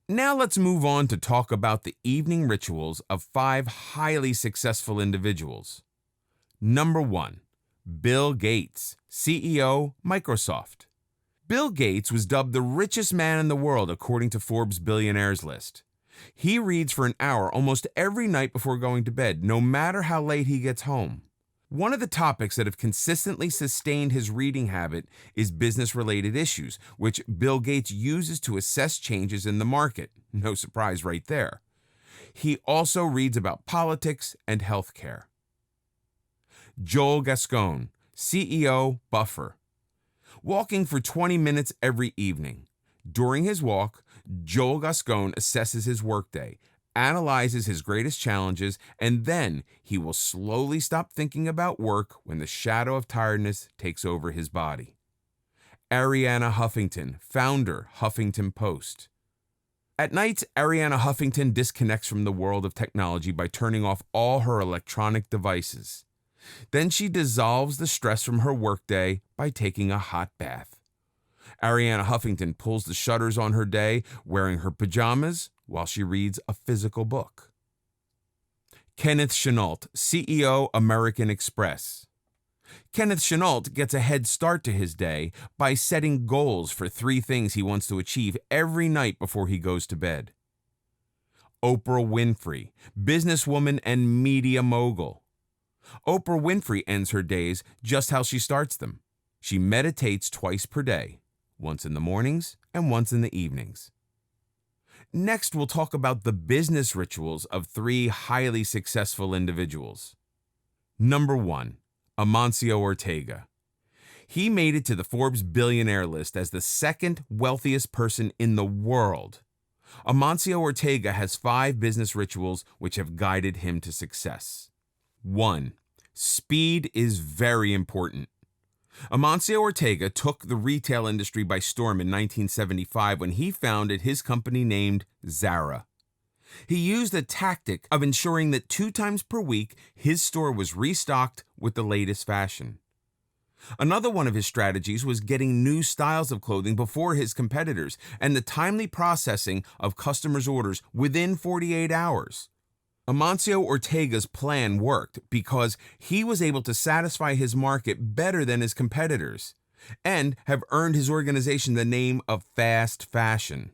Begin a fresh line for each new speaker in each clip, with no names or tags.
Now let's move on to talk about the evening rituals of 5 highly successful individuals. Number 1. Bill Gates, CEO, Microsoft. Bill Gates was dubbed the richest man in the world according to Forbes' billionaires list. He reads for an hour almost every night before going to bed, no matter how late he gets home. One of the topics that have consistently sustained his reading habit is business-related issues, which Bill Gates uses to assess changes in the market. No surprise right there. He also reads about politics and healthcare. Joel Gascon, CEO, Buffer. Walking for 20 minutes every evening. During his walk, Joel Gascon assesses his workday, analyzes his greatest challenges, and then he will slowly stop thinking about work when the shadow of tiredness takes over his body. Arianna Huffington, founder, Huffington Post. At nights, Arianna Huffington disconnects from the world of technology by turning off all her electronic devices. Then she dissolves the stress from her workday by taking a hot bath. Arianna Huffington pulls the shutters on her day, wearing her pajamas while she reads a physical book. Kenneth Chenault, CEO, American Express. Kenneth Chenault gets a head start to his day by setting goals for 3 things he wants to achieve every night before he goes to bed. Oprah Winfrey, businesswoman and media mogul. Oprah Winfrey ends her days just how she starts them. She meditates twice per day, once in the mornings and once in the evenings. Next, we'll talk about the business rituals of 3 highly successful individuals. Number 1, Amancio Ortega. He made it to the Forbes billionaire list as the 2nd wealthiest person in the world. Amancio Ortega has 5 business rituals which have guided him to success. 1. Speed is very important. Amancio Ortega took the retail industry by storm in 1975 when he founded his company named Zara. He used the tactic of ensuring that 2 times per week his store was restocked with the latest fashion. Another one of his strategies was getting new styles of clothing before his competitors and the timely processing of customers' orders within 48 hours. Amancio Ortega's plan worked because he was able to satisfy his market better than his competitors and have earned his organization the name of fast fashion.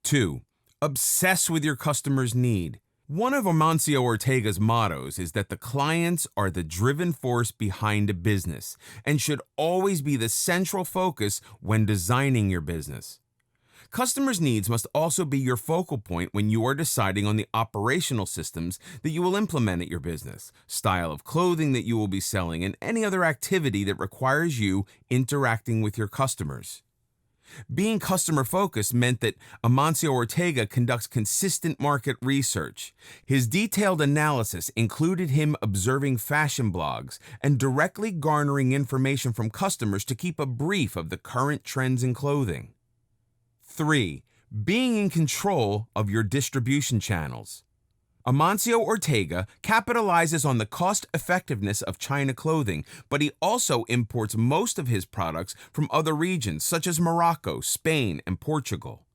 2. Obsess with your customer's need. One of Amancio Ortega's mottos is that the clients are the driving force behind a business and should always be the central focus when designing your business. Customers' needs must also be your focal point when you are deciding on the operational systems that you will implement at your business, style of clothing that you will be selling, and any other activity that requires you interacting with your customers. Being customer-focused meant that Amancio Ortega conducts consistent market research. His detailed analysis included him observing fashion blogs and directly garnering information from customers to keep a brief of the current trends in clothing. 3. Being in control of your distribution channels. Amancio Ortega capitalizes on the cost-effectiveness of China clothing, but he also imports most of his products from other regions such as Morocco, Spain, and Portugal.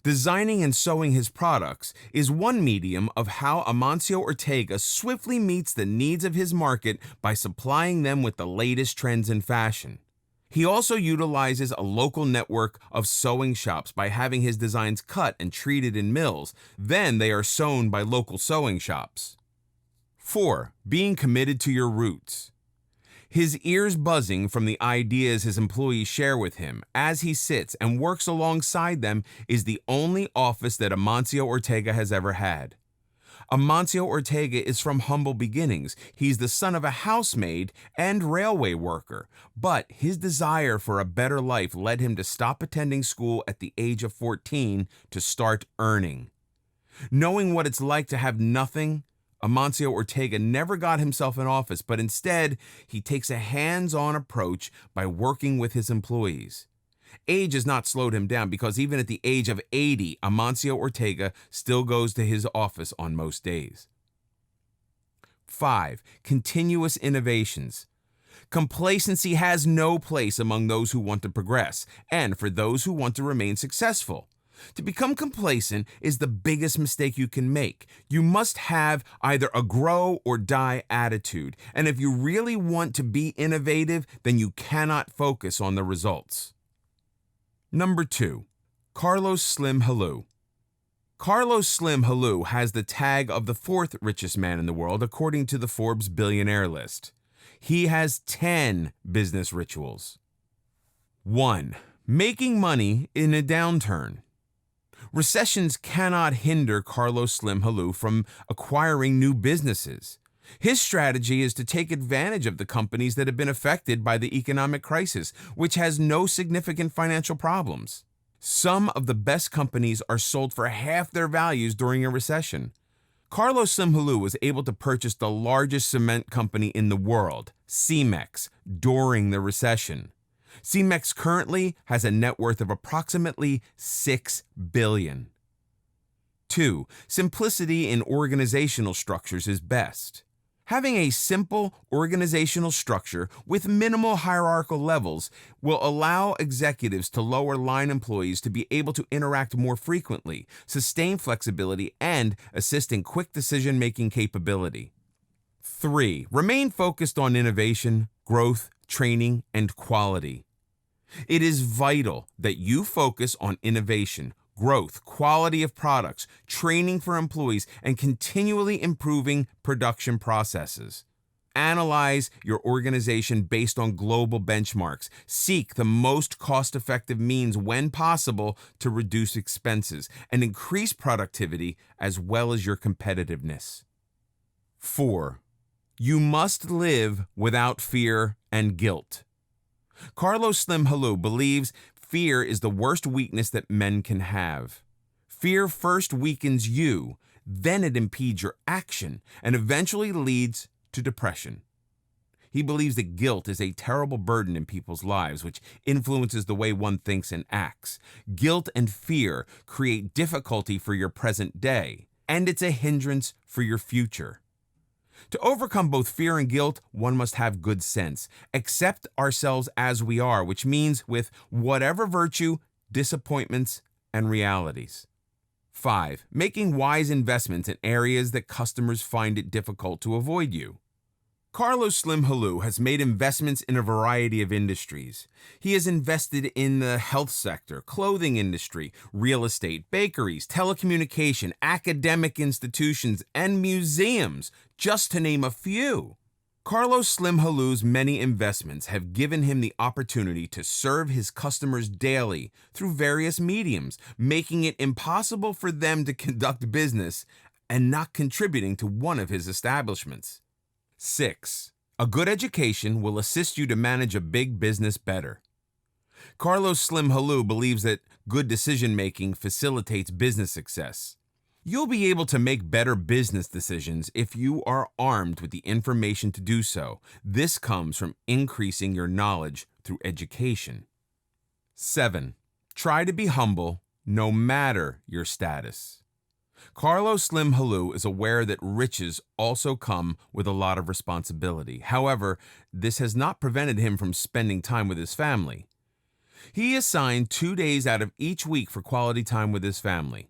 Designing and sewing his products is one medium of how Amancio Ortega swiftly meets the needs of his market by supplying them with the latest trends in fashion. He also utilizes a local network of sewing shops by having his designs cut and treated in mills. Then they are sewn by local sewing shops. 4. Being committed to your roots. His ears buzzing from the ideas his employees share with him as he sits and works alongside them is the only office that Amancio Ortega has ever had. Amancio Ortega is from humble beginnings. He's the son of a housemaid and railway worker, but his desire for a better life led him to stop attending school at the age of 14 to start earning. Knowing what it's like to have nothing, Amancio Ortega never got himself an office, but instead, he takes a hands-on approach by working with his employees. Age has not slowed him down because even at the age of 80, Amancio Ortega still goes to his office on most days. 5. Continuous innovations. Complacency has no place among those who want to progress and for those who want to remain successful. To become complacent is the biggest mistake you can make. You must have either a grow or die attitude. And if you really want to be innovative, then you cannot focus on the results. Number 2, Carlos Slim Helú. Carlos Slim Helú has the tag of the 4th richest man in the world according to the Forbes billionaire list. He has 10 business rituals. 1. Making money in a downturn. Recessions cannot hinder Carlos Slim Helú from acquiring new businesses. His strategy is to take advantage of the companies that have been affected by the economic crisis, which has no significant financial problems. Some of the best companies are sold for half their values during a recession. Carlos Slim Helú was able to purchase the largest cement company in the world, Cemex, during the recession. Cemex currently has a net worth of approximately $6 billion. 2. Simplicity in organizational structures is best. Having a simple organizational structure with minimal hierarchical levels will allow executives to lower line employees to be able to interact more frequently, sustain flexibility, and assist in quick decision-making capability. 3. Remain focused on innovation, growth, training, and quality. It is vital that you focus on innovation, growth, quality of products, training for employees, and continually improving production processes. Analyze your organization based on global benchmarks. Seek the most cost-effective means when possible to reduce expenses and increase productivity as well as your competitiveness. 4. You must live without fear and guilt. Carlos Slim Helú believes fear is the worst weakness that men can have. Fear first weakens you, then it impedes your action, and eventually leads to depression. He believes that guilt is a terrible burden in people's lives, which influences the way one thinks and acts. Guilt and fear create difficulty for your present day, and it's a hindrance for your future. To overcome both fear and guilt, one must have good sense. Accept ourselves as we are, which means with whatever virtue, disappointments, and realities. 5. Making wise investments in areas that customers find it difficult to avoid you. Carlos Slim Helú has made investments in a variety of industries. He has invested in the health sector, clothing industry, real estate, bakeries, telecommunication, academic institutions, and museums, just to name a few. Carlos Slim Helú's many investments have given him the opportunity to serve his customers daily through various mediums, making it impossible for them to conduct business and not contributing to one of his establishments. 6. A good education will assist you to manage a big business better. Carlos Slim Helú believes that good decision-making facilitates business success. You'll be able to make better business decisions if you are armed with the information to do so. This comes from increasing your knowledge through education. 7. Try to be humble no matter your status. Carlos Slim Helú is aware that riches also come with a lot of responsibility. However, this has not prevented him from spending time with his family. He assigned 2 days out of each week for quality time with his family.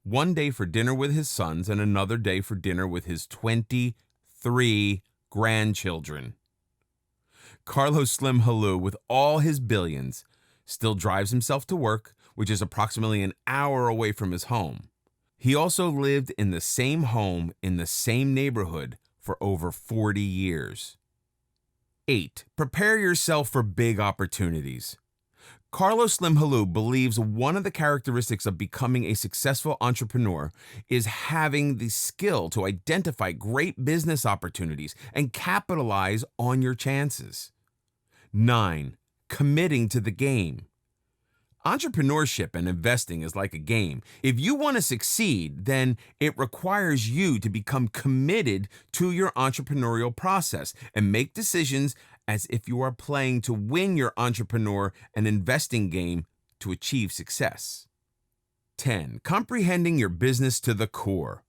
1 day for dinner with his sons and another day for dinner with his 23 grandchildren. Carlos Slim Helú, with all his billions, still drives himself to work, which is approximately an hour away from his home. He also lived in the same home in the same neighborhood for over 40 years. 8. Prepare yourself for big opportunities. Carlos Slim Helú believes one of the characteristics of becoming a successful entrepreneur is having the skill to identify great business opportunities and capitalize on your chances. 9. Committing to the game. Entrepreneurship and investing is like a game. If you want to succeed, then it requires you to become committed to your entrepreneurial process and make decisions as if you are playing to win your entrepreneur and investing game to achieve success. 10. Comprehending your business to the core.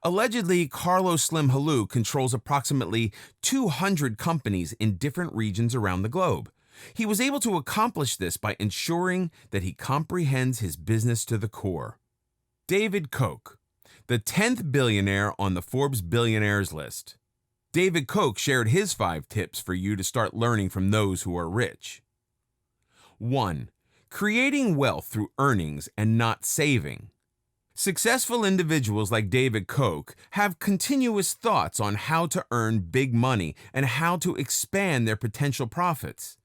Allegedly, Carlos Slim Helú controls approximately 200 companies in different regions around the globe. He was able to accomplish this by ensuring that he comprehends his business to the core. David Koch, the 10th billionaire on the Forbes billionaires list. David Koch shared his 5 tips for you to start learning from those who are rich. 1. Creating wealth through earnings and not saving. Successful individuals like David Koch have continuous thoughts on how to earn big money and how to expand their potential profits.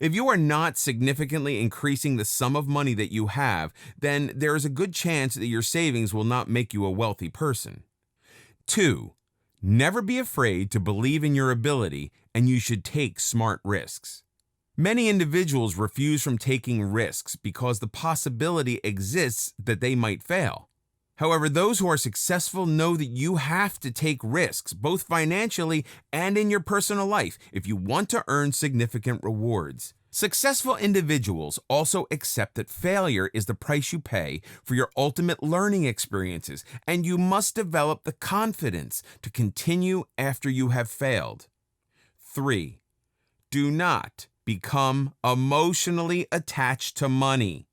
If you are not significantly increasing the sum of money that you have, then there is a good chance that your savings will not make you a wealthy person. 2. Never be afraid to believe in your ability, and you should take smart risks. Many individuals refuse from taking risks because the possibility exists that they might fail. However, those who are successful know that you have to take risks, both financially and in your personal life, if you want to earn significant rewards. Successful individuals also accept that failure is the price you pay for your ultimate learning experiences, and you must develop the confidence to continue after you have failed. 3. Do not become emotionally attached to money.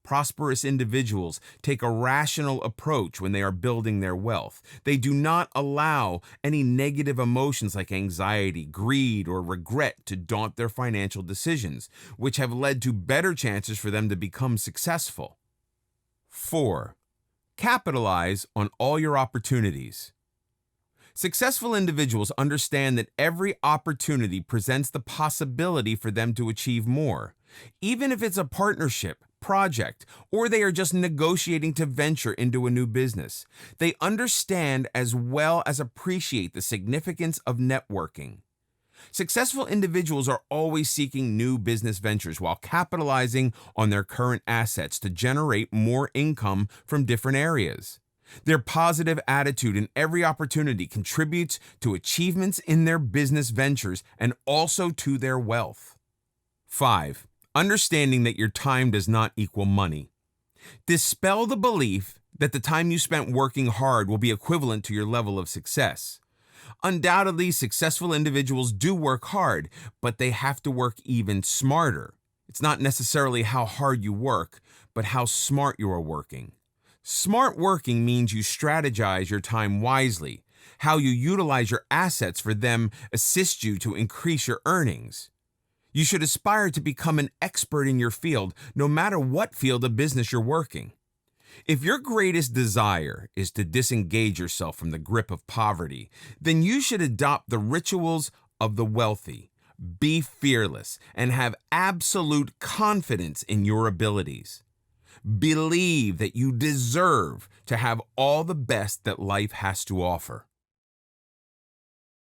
Prosperous individuals take a rational approach when they are building their wealth. They do not allow any negative emotions like anxiety, greed, or regret to daunt their financial decisions, which have led to better chances for them to become successful. 4. Capitalize on all your opportunities. Successful individuals understand that every opportunity presents the possibility for them to achieve more, even if it's a partnership, project, or they are just negotiating to venture into a new business. They understand as well as appreciate the significance of networking. Successful individuals are always seeking new business ventures while capitalizing on their current assets to generate more income from different areas. Their positive attitude in every opportunity contributes to achievements in their business ventures and also to their wealth. 5. Understanding that your time does not equal money. Dispel the belief that the time you spent working hard will be equivalent to your level of success. Undoubtedly, successful individuals do work hard, but they have to work even smarter. It's not necessarily how hard you work, but how smart you are working. Smart working means you strategize your time wisely. How you utilize your assets for them assist you to increase your earnings. You should aspire to become an expert in your field, no matter what field of business you're working. If your greatest desire is to disengage yourself from the grip of poverty, then you should adopt the rituals of the wealthy. Be fearless and have absolute confidence in your abilities. Believe that you deserve to have all the best that life has to offer.